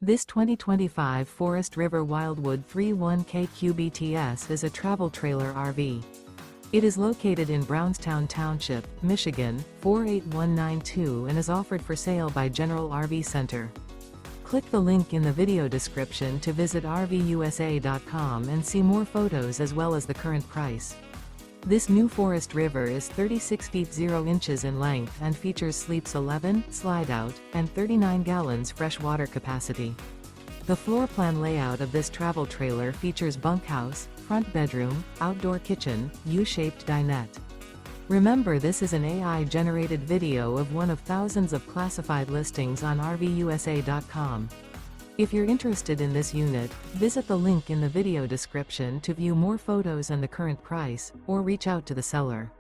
This 2025 Forest River Wildwood 31K QBTS is a travel trailer RV. It is located in Brownstown Township, Michigan, 48192 and is offered for sale by General RV Center. Click the link in the video description to visit RVUSA.com and see more photos as well as the current price. This new Forest River is 36 feet 0 inches in length and features sleeps 11, slide-out, and 39 gallons fresh water capacity. The floor plan layout of this travel trailer features bunkhouse, front bedroom, outdoor kitchen, U-shaped dinette. Remember, this is an AI-generated video of one of thousands of classified listings on RVUSA.com. If you're interested in this unit, visit the link in the video description to view more photos and the current price, or reach out to the seller.